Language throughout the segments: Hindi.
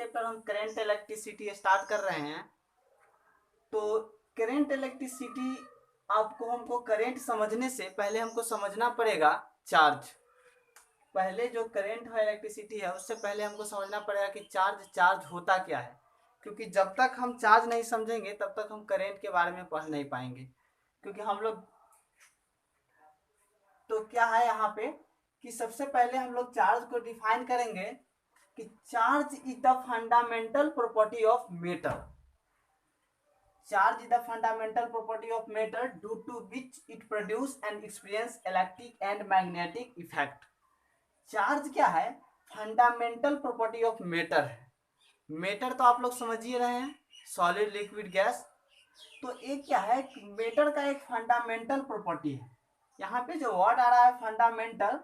पर हम करंट इलेक्ट्रिसिटी स्टार्ट कर रहे हैं। तो करंट इलेक्ट्रिसिटी हमको करंट समझने से पहले हमको समझना पड़ेगा चार्ज। पहले जो करंट है इलेक्ट्रिसिटी है उससे पहले हमको समझना पड़ेगा कि चार्ज होता क्या है, क्योंकि जब तक हम चार्ज नहीं समझेंगे तब तक हम करंट के बारे में पढ़ नहीं पाएंगे। क्योंकि हम लोग तो क्या है यहाँ पे कि सबसे पहले हम लोग चार्ज को डिफाइन करेंगे कि charge is the fundamental property of matter. Charge is the fundamental property of matter due to which it produce and experience electric and magnetic effect. Charge क्या है? फंडामेंटल प्रॉपर्टी ऑफ मैटर है। मैटर तो आप लोग समझ ही रहे हैं, सॉलिड लिक्विड गैस। तो एक क्या है, मैटर का एक फंडामेंटल प्रॉपर्टी है। यहाँ पे जो वर्ड आ रहा है फंडामेंटल,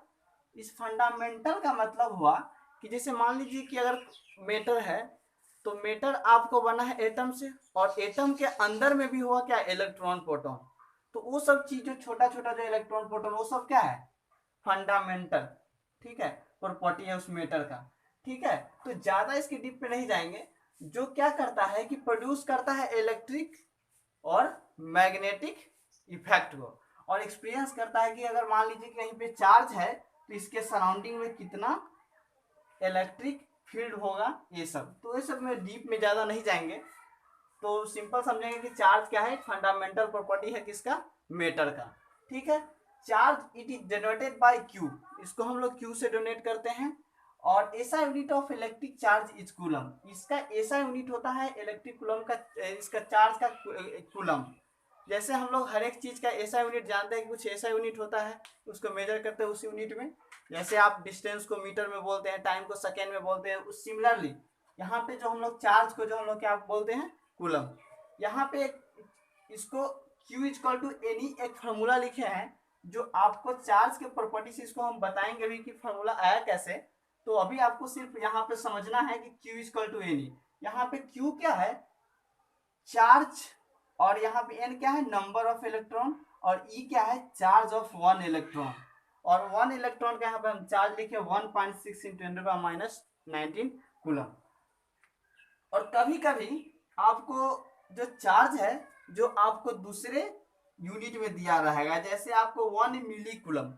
इस फंडामेंटल का मतलब हुआ कि जैसे मान लीजिए कि अगर मैटर है तो मैटर आपको बना है एटम से, और एटम के अंदर में भी हुआ क्या, इलेक्ट्रॉन प्रोटॉन। तो वो सब चीज जो छोटा छोटा जो इलेक्ट्रॉन प्रोटॉन वो सब क्या है, फंडामेंटल, ठीक है, प्रॉपर्टी है उस मैटर का। ठीक है, तो ज्यादा इसके डीप पे नहीं जाएंगे। जो क्या करता है कि प्रोड्यूस करता है इलेक्ट्रिक और मैग्नेटिक इफेक्ट को, और एक्सपीरियंस करता है कि अगर मान लीजिए कहीं पे चार्ज है तो इसके सराउंडिंग में कितना इलेक्ट्रिक फील्ड होगा, ये सब। तो ये सब में डीप में ज्यादा नहीं जाएंगे, तो सिंपल समझेंगे कि चार्ज क्या है, फंडामेंटल प्रॉपर्टी है किसका, मैटर का। ठीक है, charge it is generated by Q, इसको हम लोग क्यू से डोनेट करते हैं। और ऐसा unit of electric charge is coulomb, इसका ऐसा यूनिट होता है इलेक्ट्रिक कूलम का, इसका चार्ज का कूलम। जैसे हम लोग हर एक चीज का ऐसा यूनिट जानते हैं कि कुछ ऐसा यूनिट होता है, उसको मेजर करते हैं उस यूनिट में। जैसे आप डिस्टेंस को मीटर में बोलते हैं, टाइम को सेकेंड में बोलते हैं, उस सिमिलरली यहाँ पे जो हम लोग चार्ज को जो हम लोग क्या बोलते हैं, कूलम। यहाँ पे इसको Q इक्वल टू एनी एक फार्मूला लिखे हैं, जो आपको चार्ज के प्रॉपर्टी से इसको हम बताएंगे भी कि फार्मूला आया कैसे। तो अभी आपको सिर्फ यहाँ पे समझना है कि Q इक्वल टू एनी। यहाँ पे Q क्या है, चार्ज, और यहाँ पे N क्या है, नंबर ऑफ इलेक्ट्रॉन, और E क्या है, चार्ज ऑफ वन इलेक्ट्रॉन। और वन इलेक्ट्रॉन का यहाँ पे हम चार्ज लिखे 1.6 × 10⁻19 कूलम। और कभी कभी आपको जो चार्ज है जो आपको दूसरे यूनिट में दिया रहेगा, जैसे आपको 1 मिली कूलम।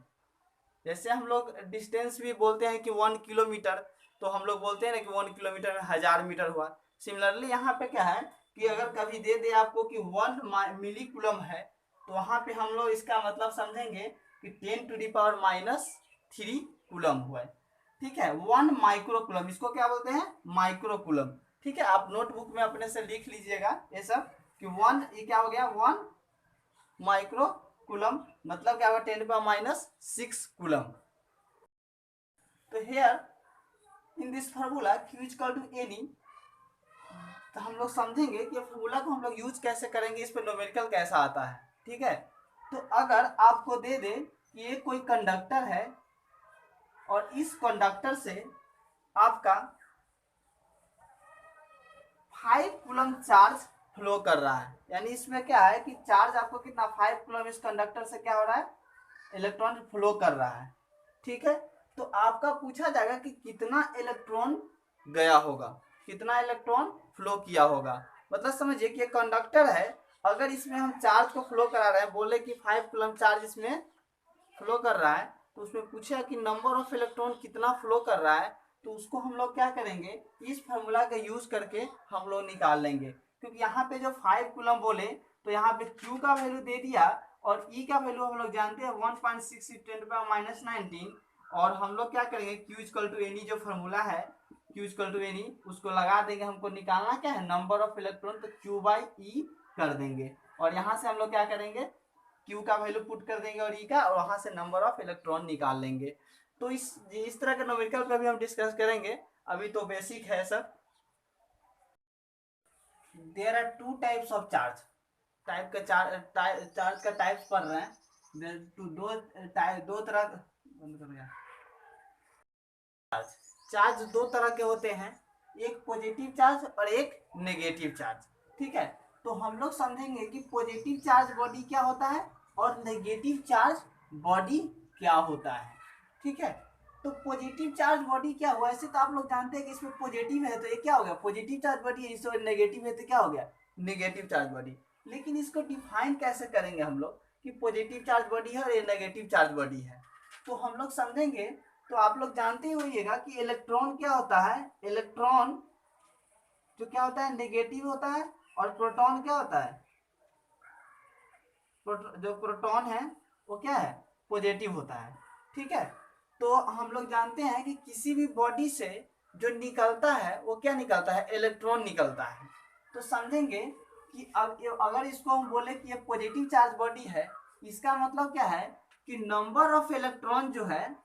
जैसे हम लोग डिस्टेंस भी बोलते हैं कि 1 किलोमीटर, तो हम लोग बोलते हैं ना कि 1 किलोमीटर में 1000 मीटर हुआ। सिमिलरली यहाँ पे क्या है कि अगर कभी दे दे आपको कि 1 मिली कूलम है, तो वहां पे हम लोग इसका मतलब समझेंगे कि 10⁻³ कूलम हुआ है। ठीक है, 1 माइक्रो कूलम, इसको क्या बोलते हैं, माइक्रो कूलम। ठीक है, आप नोटबुक में अपने से लिख लीजिएगा ये सब कि 1, ये क्या हो गया, 1 माइक्रो कूलम, मतलब क्या होगा, 10⁻⁻6 कूलम। तो here in this formula Q equal to any, तो हम लोग समझेंगे कि फार्मूला को हम लोग यूज कैसे करेंगे, इस पर न्यूमेरिकल कैसा आता है। ठीक है, तो अगर आपको दे दे कि ये कोई कंडक्टर है और इस कंडक्टर से आपका 5 कूलम चार्ज फ्लो कर रहा है, यानी इसमें क्या है कि चार्ज आपको कितना, 5 कूलम इस कंडक्टर से क्या हो रहा है, इलेक्ट्रॉन फ्लो कर रहा है। ठीक है, तो आपका पूछा जाएगा कि कितना इलेक्ट्रॉन गया होगा, कितना इलेक्ट्रॉन फ्लो किया होगा। मतलब समझिए कि एक कंडक्टर है, अगर इसमें हम चार्ज को फ्लो करा रहे हैं, बोले कि 5 कूलम चार्ज इसमें फ्लो कर रहा है, तो उसमें पूछा कि नंबर ऑफ इलेक्ट्रॉन कितना फ्लो कर रहा है, तो उसको हम लोग क्या करेंगे, इस फार्मूला का यूज करके हम लोग निकाल लेंगे। क्योंकि यहाँ पे जो 5 कूलम बोले, तो यहाँ पे Q का वैल्यू दे दिया, और E का वैल्यू हम लोग जानते हैं 1.6 × 10⁻19। और हम लोग क्या करेंगे, Q इक्वल टू एनी जो फार्मूला है, Q इक्वल टू एनी, उसको लगा देंगे। हमको निकालना क्या है, नंबर ऑफ इलेक्ट्रॉन, तो Q/E कर देंगे। और यहाँ से हम लोग क्या करेंगे, Q का वैल्यू पुट कर देंगे और E का, और वहां से नंबर ऑफ इलेक्ट्रॉन निकाल लेंगे। तो इस तरह के न्यूमेरिकल पर भी हम डिस्कस करेंगे, अभी तो बेसिक है सब। There are 2 types of charge, type का चार्ज का टाइप्स पढ़ रहे हैं। दो तरह, बंद करो यार। चार्ज दो तरह के होते हैं, एक पॉजिटिव चार्ज और एक नेगेटिव चार्ज। ठीक है, तो हम लोग समझेंगे कि पॉजिटिव चार्ज बॉडी क्या होता है और नेगेटिव चार्ज बॉडी क्या होता है। ठीक है, तो पॉजिटिव चार्ज बॉडी क्या हुआ, ऐसे तो आप लोग जानते हैं कि इसमें पॉजिटिव है तो ये क्या हो गया पॉजिटिव चार्ज बॉडी, इसमें नेगेटिव है तो क्या हो गया नेगेटिव चार्ज बॉडी। लेकिन इसको डिफाइन कैसे करेंगे हम लोग कि पॉजिटिव चार्ज बॉडी है और ये नेगेटिव चार्ज बॉडी है, तो हम लोग समझेंगे। तो आप लोग जानते ही होइएगा कि इलेक्ट्रॉन क्या होता है, इलेक्ट्रॉन जो क्या होता है नेगेटिव होता है, और प्रोटॉन क्या होता है, जो प्रोटॉन है वो क्या है पॉजिटिव होता है। ठीक है, तो हम लोग जानते हैं कि किसी भी बॉडी से जो निकलता है वो क्या निकलता है, इलेक्ट्रॉन निकलता है। तो समझेंगे कि अब अगर इसको हम बोले कि ये पॉजिटिव चार्ज बॉडी है, इसका मतलब क्या है कि नंबर ऑफ इलेक्ट्रॉन जो है,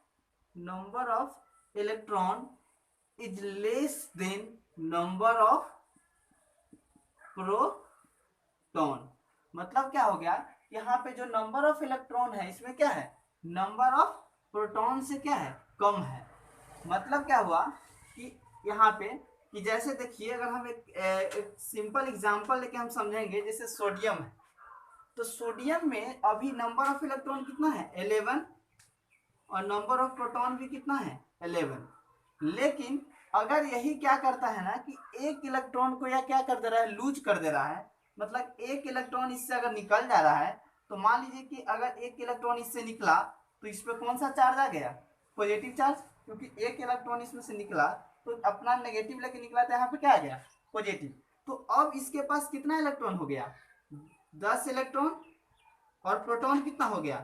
number of electron is less than number of proton. मतलब क्या हो गया, यहाँ पे जो नंबर ऑफ इलेक्ट्रॉन है इसमें क्या है नंबर ऑफ प्रोटॉन से क्या है कम है। मतलब क्या हुआ कि यहाँ पे कि जैसे देखिए अगर हम एक सिंपल एग्जांपल लेके हम समझेंगे, जैसे सोडियम है, तो सोडियम में अभी नंबर ऑफ इलेक्ट्रॉन कितना है 11 और नंबर ऑफ प्रोटॉन भी कितना है 11। लेकिन अगर यही क्या करता है ना कि एक इलेक्ट्रॉन को या क्या कर दे रहा है लूज कर दे रहा है, मतलब एक इलेक्ट्रॉन इससे अगर निकल जा रहा है, तो मान लीजिए कि अगर एक इलेक्ट्रॉन इससे निकला तो इस पर कौन सा चार्ज आ गया पॉजिटिव चार्ज, क्योंकि एक इलेक्ट्रॉन इसमें से निकला तो अपना नेगेटिव लेके निकला था, यहाँ पे क्या आ गया पॉजिटिव। तो अब इसके पास कितना इलेक्ट्रॉन हो गया 10 इलेक्ट्रॉन, और प्रोटॉन कितना हो गया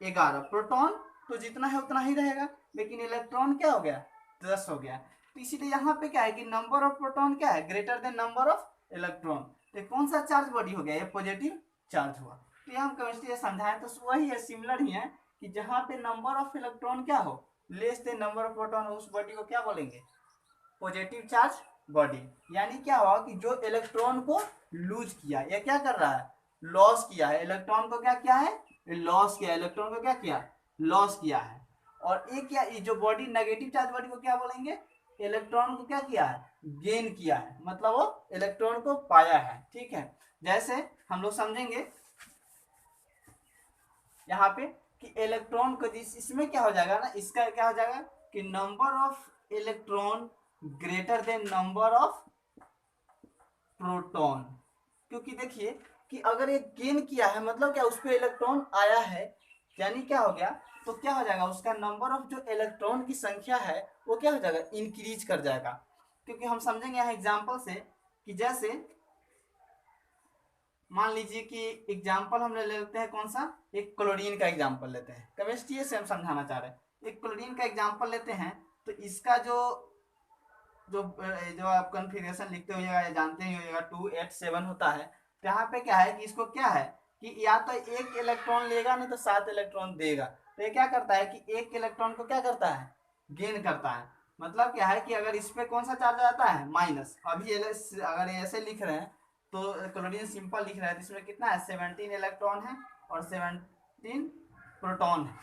11। प्रोटॉन तो जितना है उतना ही रहेगा, लेकिन इलेक्ट्रॉन क्या हो गया 10 हो गया। तो इसीलिए यहाँ पे क्या है कि नंबर ऑफ प्रोटॉन क्या है greater than number of electron. तो कौन सा चार्ज बॉडी हो गया ये पॉजिटिव चार्ज हुआ। तो ये हम केमिस्ट्री समझाएं तो वही है, सिमिलर ही है कि जहाँ पे नंबर ऑफ इलेक्ट्रॉन क्या हो less than number of proton, उस बॉडी को क्या बोलेंगे पॉजिटिव चार्ज बॉडी। यानी क्या हुआ कि जो इलेक्ट्रॉन को लूज किया, ये क्या कर रहा है लॉस किया है, इलेक्ट्रॉन को क्या किया है लॉस किया, इलेक्ट्रॉन को क्या किया लॉस किया है। और एक क्या जो बॉडी नेगेटिव चार्ज बॉडी को क्या बोलेंगे इलेक्ट्रॉन को क्या किया है गेन किया है, मतलब वो इलेक्ट्रॉन को पाया है। ठीक है, जैसे हम लोग समझेंगे यहाँ पे कि इलेक्ट्रॉन को जिस इसमें क्या हो जाएगा ना, इसका क्या हो जाएगा कि number of electron greater than number of proton. क्योंकि देखिए कि अगर ये गेन किया है मतलब क्या उस पर इलेक्ट्रॉन आया है, यानी क्या हो गया तो क्या हो जाएगा उसका नंबर ऑफ जो इलेक्ट्रॉन की संख्या है वो क्या हो जाएगा इंक्रीज कर जाएगा। क्योंकि हम समझेंगे यहाँ एग्जाम्पल से कि जैसे मान लीजिए कि एग्जाम्पल हम ले लेते हैं कौन सा, एक क्लोरीन का एग्जाम्पल लेते हैं, केमिस्ट्री से हम समझाना चाह रहे हैं। एक क्लोरीन का एग्जाम्पल लेते हैं तो इसका जो जो जो आप कन्फिग्रेशन लिखते होइएगा या जानते ही होइएगा 287 होता है। तो यहाँ पे क्या है कि इसको क्या है कि या तो एक इलेक्ट्रॉन लेगा नहीं तो 7 इलेक्ट्रॉन देगा। तो ये क्या करता है कि एक इलेक्ट्रॉन को क्या करता है गेन करता है। मतलब क्या है कि अगर इस पे कौन सा चार्ज आता है माइनस, अभी अगर ऐसे लिख रहे हैं तो क्लोरीन सिंपल लिख रहा है तो इसमें कितना है 17 इलेक्ट्रॉन है और 17 प्रोटॉन है।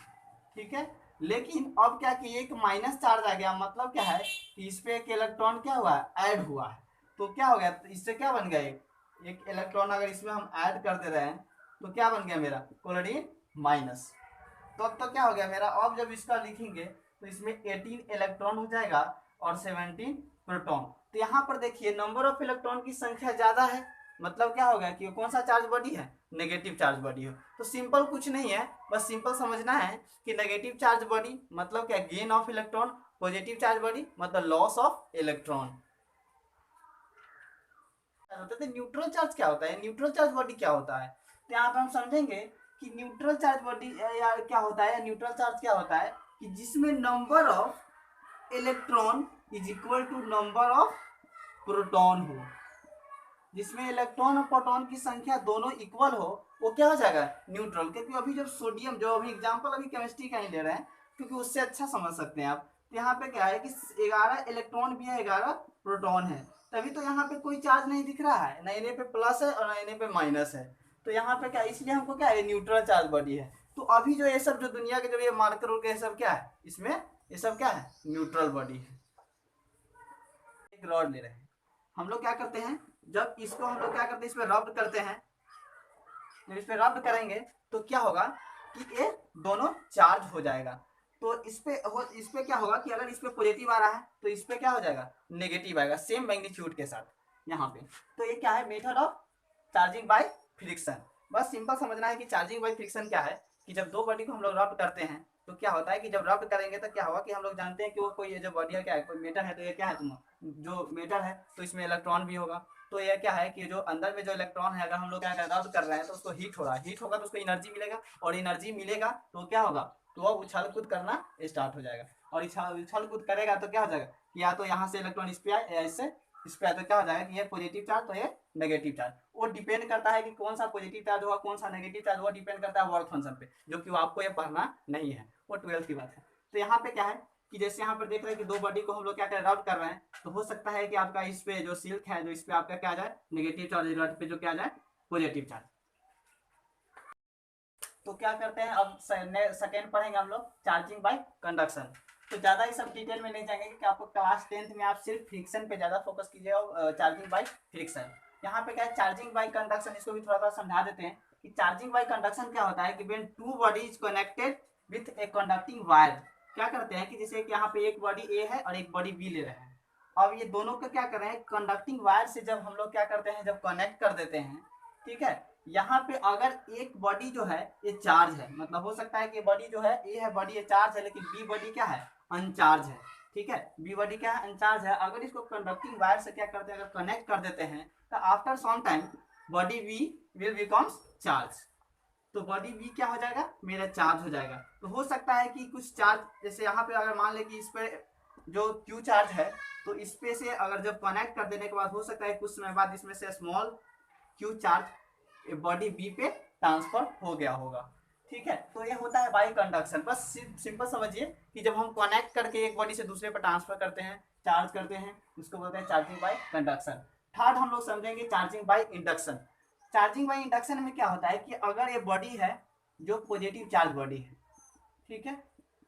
ठीक है, लेकिन अब क्या कि एक माइनस चार्ज आ गया, मतलब क्या है कि इस पे एक इलेक्ट्रॉन क्या हुआ है ऐड हुआ है। तो क्या हो गया, तो इससे क्या बन गया एक इलेक्ट्रॉन अगर इसमें हम ऐड कर दे रहे हैं तो क्या बन गया मेरा क्लोरीन माइनस। तो अब तो क्या हो गया मेरा, अब जब इसका लिखेंगे तो इसमें 18 इलेक्ट्रॉन हो जाएगा और 17 प्रोटॉन। तो यहाँ पर देखिए नंबर ऑफ इलेक्ट्रॉन की संख्या ज्यादा है, मतलब क्या होगा कि कौन सा चार्ज बॉडी है नेगेटिव चार्ज बॉडी हो। तो सिंपल कुछ नहीं है, बस सिंपल समझना है कि नेगेटिव चार्ज बॉडी मतलब क्या gain of electron, positive charge body मतलब loss of electron. Neutral charge क्या होता है, न्यूट्रल चार्ज बॉडी क्या होता है। तो यहाँ पे हम समझेंगे कि न्यूट्रल चार्ज बॉडी क्या होता है, न्यूट्रल चार्ज क्या होता है कि जिसमें number of electron is equal to number of proton हो, जिसमें इलेक्ट्रॉन और प्रोटॉन की संख्या दोनों इक्वल हो वो क्या हो जाएगा न्यूट्रल। क्योंकि अभी जब सोडियम, जो अभी एग्जांपल अभी केमिस्ट्री का ही ले रहे हैं क्योंकि उससे अच्छा समझ सकते हैं आप। तो यहाँ पे क्या है कि 11 इलेक्ट्रॉन भी है 11 प्रोटॉन है, तभी तो यहाँ पे कोई चार्ज नहीं दिख रहा है, न इन्हें पे प्लस है और न इन्हें पे माइनस है। तो यहाँ पे क्या, इसलिए हमको क्या है न्यूट्रल चार्ज बॉडी है। तो अभी जो ये सब जो दुनिया के जो ये मार्कर हो गए सब क्या है, इसमें ये सब क्या है न्यूट्रल बॉडी है। एक रॉड ले रहे हैं हम लोग, क्या करते हैं जब इसको हम लोग क्या करते हैं इस पर रब्ड करते हैं, जब इस पर रब्ड करेंगे तो क्या होगा कि ये दोनों चार्ज हो जाएगा। तो इस पे क्या होगा कि अगर इस पे पॉजिटिव आ रहा है तो इस पे क्या हो जाएगा, नेगेटिव आएगा सेम मैग्नीट्यूड के साथ यहाँ पे। तो ये क्या है, method of charging by friction. बस सिंपल समझना है कि चार्जिंग बाय फ्रिक्शन क्या है, कि जब दो बॉडी को हम लोग रब करते हैं तो क्या होता है कि जब रब करेंगे तो क्या होगा कि हम लोग जानते हैं कि वो कोई ये जो बॉडी है क्या है, कोई मेटल है, तो ये क्या है तुम जो मेटल है तो इसमें इलेक्ट्रॉन भी होगा। तो ये क्या है कि जो अंदर में जो इलेक्ट्रॉन है अगर हम लोग क्या रब कर रहे हैं तो उसको हीट हो रहा है, हीट होगा तो उसको एनर्जी मिलेगा, और एनर्जी मिलेगा तो क्या होगा, तो वह उछल कूद करना स्टार्ट हो जाएगा। और उछल कूद करेगा तो क्या हो जाएगा कि या तो यहाँ से इलेक्ट्रॉन इस पे आए या इससे इस पे आए, तो क्या हो जाएगा कि ये पॉजिटिव चार्ज तो ये नेगेटिव चार्ज। वो डिपेंड करता है कि कौन सा पॉजिटिव चार्ज होगा कौन सा नेगेटिव चार्ज होगा, डिपेंड करता है वर्क फंक्शन पे, जो कि आपको ये पढ़ना नहीं है, वो 12th की बात है। तो यहाँ पे क्या है कि जैसे यहाँ पर देख रहे हैं कि दो बॉडी को हम लोग क्या रब कर रहे हैं, तो हो सकता है कि आपका इस पे जो सिल्क है जो इस पे आपका क्या आ जाए नेगेटिव चार्ज, रड पे जो क्या आ जाए पॉजिटिव चार्ज। तो क्या करते हैं अब सेकेंड पढ़ेंगे हम लोग चार्जिंग बाय कंडक्शन। तो ज़्यादा ही सब डिटेल में नहीं जाएंगे क्योंकि आपको क्लास 10th में आप सिर्फ फ्रिक्शन पे ज़्यादा फोकस कीजिएगा, चार्जिंग बाय फ्रिक्शन। यहाँ पे क्या है चार्जिंग बाय कंडक्शन, इसको भी थोड़ा थोड़ा समझा देते हैं कि चार्जिंग बाय कंडक्शन क्या होता है कि when two body is connected with a conducting wire. क्या करते हैं कि जैसे कि यहाँ पे एक बॉडी ए है और एक बॉडी बी ले रहे हैं, अब ये दोनों को क्या कर रहे हैं कंडक्टिंग वायर से जब हम लोग क्या करते हैं जब कनेक्ट कर देते हैं, ठीक है। यहाँ पे अगर एक बॉडी जो है ये चार्ज है, मतलब हो सकता है कि बॉडी जो है ए है बॉडी ये चार्ज है, लेकिन बी बॉडी क्या है अनचार्ज है, ठीक है। बी बॉडी क्या है अनचार्ज है, अगर इसको कंडक्टिंग वायर से क्या करते हैं अगर कनेक्ट कर देते हैं तो after some time body B will becomes charge. तो बॉडी बी क्या हो जाएगा मेरा चार्ज हो जाएगा। तो हो सकता है कि कुछ चार्ज जैसे यहाँ पे अगर मान ले कि इस पे जो क्यू चार्ज है तो इस पे से अगर जब कनेक्ट कर देने के बाद हो सकता है कुछ समय बाद इसमें से small Q charge body B पे ट्रांसफर हो गया होगा, ठीक है। तो ये होता है बाई कंडक्शन। बस सिंपल समझिए कि जब हम कनेक्ट करके एक बॉडी से दूसरे पर ट्रांसफर करते हैं चार्ज करते हैं उसको बोलते हैं चार्जिंग बाई कंडक्शन। थर्ड हम लोग समझेंगे charging by induction. Charging by induction में क्या होता है कि अगर ये बॉडी है जो पॉजिटिव चार्ज बॉडी है, ठीक है,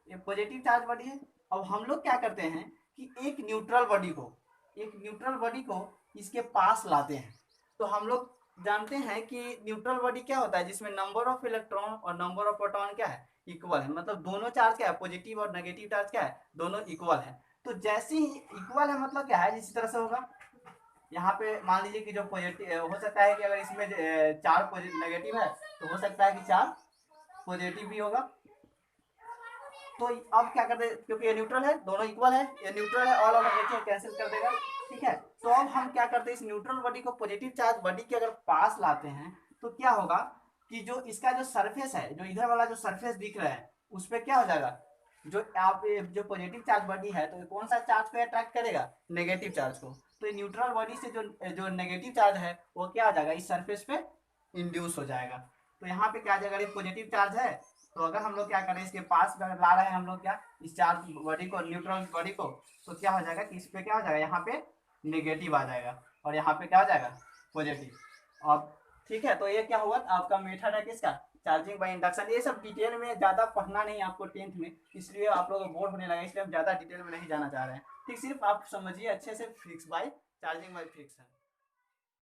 ये पॉजिटिव चार्ज बॉडी है, अब हम लोग क्या करते हैं कि एक न्यूट्रल बॉडी को इसके पास लाते हैं। तो हम लोग जानते हैं कि न्यूट्रल बॉडी क्या होता है जिसमें नंबर ऑफ इलेक्ट्रॉन और नंबर ऑफ प्रोटॉन क्या है इक्वल है, मतलब दोनों चार्ज क्या है पॉजिटिव और नेगेटिव चार्ज क्या है दोनों इक्वल है। तो जैसे ही इक्वल है मतलब क्या है इसी तरह से होगा, यहाँ पे मान लीजिए कि जो पॉजिटिव हो सकता है कि अगर इसमें चार नेगेटिव है तो हो सकता है कि चार पॉजिटिव भी होगा। तो अब क्या करते हैं क्योंकि ये न्यूट्रल है दोनों इक्वल है, ये न्यूट्रल है ऑल ओवर देखिए कैंसिल कर देगा, ठीक है। तो अब हम क्या करते हैं इस न्यूट्रल बॉडी को पॉजिटिव चार्ज बॉडी के अगर पास लाते हैं तो क्या होगा कि जो इसका जो सरफेस है जो इधर वाला जो सरफेस दिख रहा है उस पर क्या हो जाएगा जो आप जो पॉजिटिव चार्ज बॉडी है तो कौन सा चार्ज को अट्रैक्ट करेगा नेगेटिव चार्ज को। तो न्यूट्रल बॉडी से जो नेगेटिव चार्ज है वो क्या आ जाएगा इस सरफेस पे इंड्यूस हो जाएगा। तो यहाँ पे क्या आ जाएगा ये पॉजिटिव चार्ज है, तो अगर हम लोग क्या करें इसके पास ला रहे हैं हम लोग क्या इस चार्ज बॉडी को न्यूट्रल बॉडी को, तो क्या हो जाएगा कि इस पे क्या हो जाएगा यहाँ पे नेगेटिव आ जाएगा और यहाँ पे क्या हो जाएगा पॉजिटिव। अब ठीक है तो ये क्या हुआ आपका मेथड है किसका चार्जिंग बाय इंडक्शन। ये सब डिटेल में ज़्यादा पढ़ना नहीं आपको 10th में, इसलिए आप लोग बोर होने लगा, इसलिए हम ज़्यादा डिटेल में नहीं जाना चाह रहे हैं, ठीक। सिर्फ आप समझिए अच्छे से fix by charging by friction.